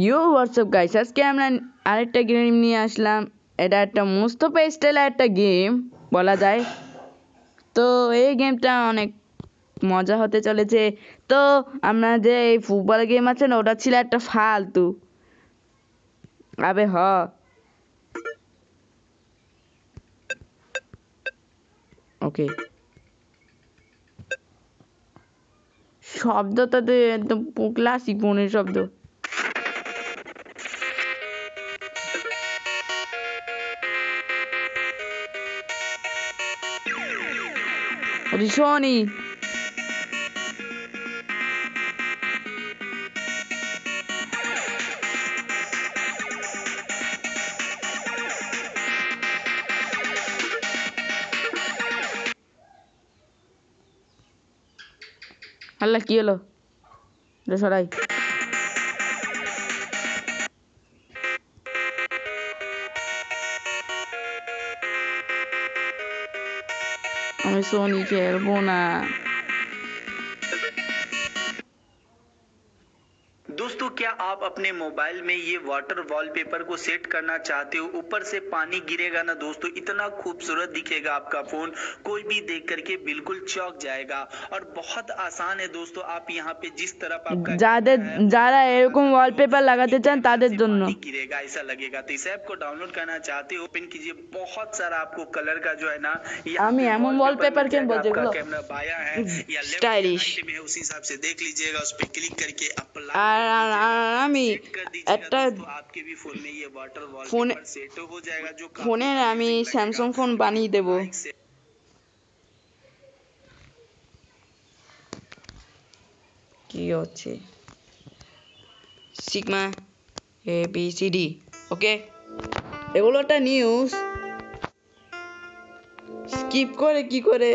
You WhatsApp guys, আজকে আমরা আরেকটা গেম নিয়ে আসলাম। এটা একটা মুস্তফা স্টাইলের একটা গেম বলা যায়। তো এই গেমটা অনেক মজা হতে চলেছে। তো আমরা যে এই ফুটবল গেম আছে না, ওটা ছিল একটা ফালতু। আবে ওকে, শব্দটা তো একদম ক্লাসিক ফোনের শব্দ। শোনি আল্লাহ, কি হলো রে সরাই? আমি সোনি খেলবো না। दोस्तों, क्या आप अपने मोबाइल में ये वाटर वॉलपेपर को सेट करना चाहते हो? ऊपर से पानी गिरेगा ना दोस्तों, इतना खूबसूरत दिखेगा आपका फोन, कोई भी देख करके बिल्कुल चौंक जाएगा। और बहुत आसान है दोस्तों, आप यहाँ पे जिस तरफ आपका যারা এরকম ওয়ালপেপার লাগাতে চান তাদের জন্য पानी गिरेगा ऐसा लगेगा। तो इस ऐप को डाउनलोड करना चाहते हो, ओपन कीजिए। बहुत सारा आपको कलर का जो है ना, আমি এমন ওয়ালপেপার কিনবো যেগুলো कैमरा बाया है या लेफ्ट স্টাইলিশ। राइट में है, उसी हिसाब से देख लीजिएगा। उस पर क्लिक करके আর আমি একটা आपके भी फोन में ये वाटर ফোনে वॉलपेपर सेट हो जाएगा, जो ফোনের আমি স্যামসাং ফোন বানিয়ে দেবো। কি হচ্ছে? সিগমা ABCD, ওকে, এগুলো একটা নিউজ। স্কিপ করে কি করে?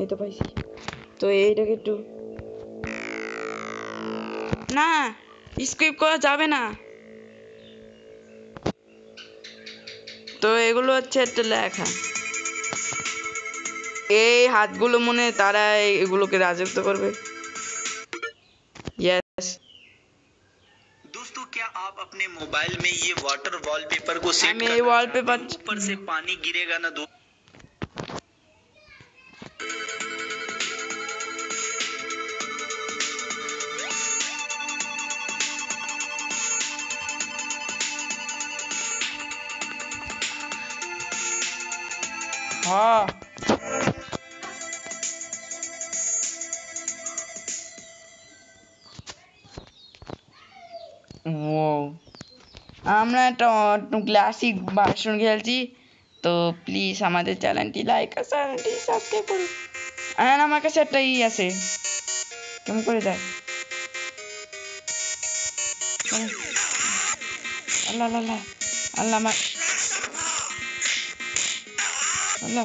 এই তো পাইছি। তো এইটাকে একটু না, স্কিপ করা যাবে না। তো এগুলো হচ্ছে একটা লেখা। এই হাতগুলো মনে তারা এগুলোকে রাজত্ব করবে। यस दोस्तों, क्या आप अपने मोबाइल में ये वाटर वॉलपेपर को सेट मैं करना वॉलपेपर चाहते हो? ऊपर से पानी गिरेगा ना दोस्तों। हाँ ও, আমরা একটা ক্লাসিক ভার্সন খেলছি। তো প্লিজ আমাদের চ্যানেলটি লাইক আর চ্যানেলটি সাবস্ক্রাইব করুন। আর আমার কাছে একটা আছে, কেমন করে যায়? আল্লাহ আল্লাহ আল্লাহ, আমার আল্লাহ,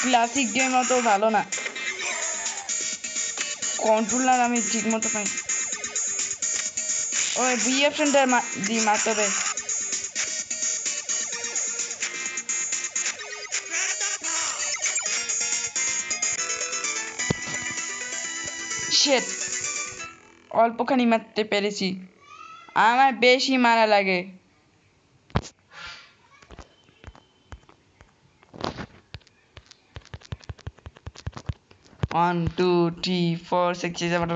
ক্লাসিক গেম অত ভালো না, কন্ট্রোলার আমি ঠিক মতো পাই। ওই ভি অপশনটা দিয়ে মারতে হবে। শেট, অল্পখানি মারতে পেরেছি, আমার বেশি মারা লাগে। 1 2 3 4 6 7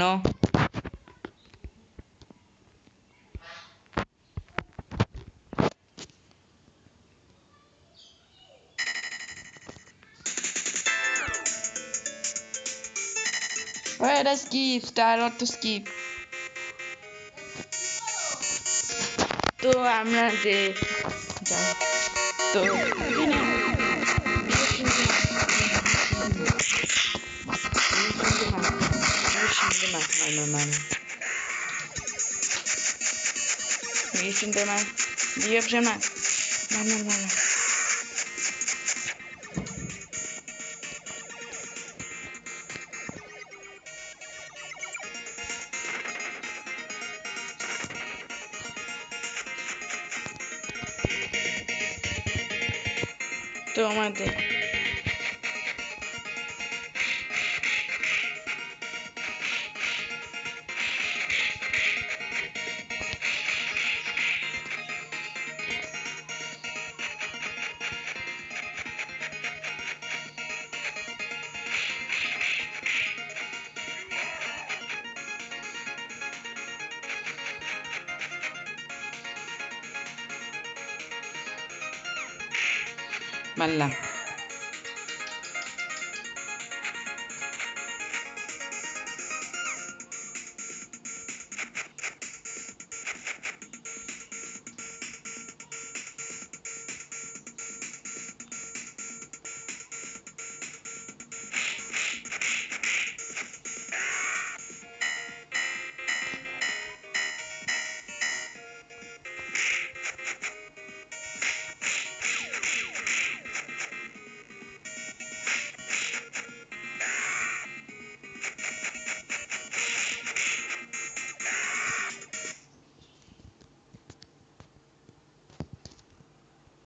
no. Where does skip? Start or to skip? তো আমরা যে যাই, তো আমাদের মারলাম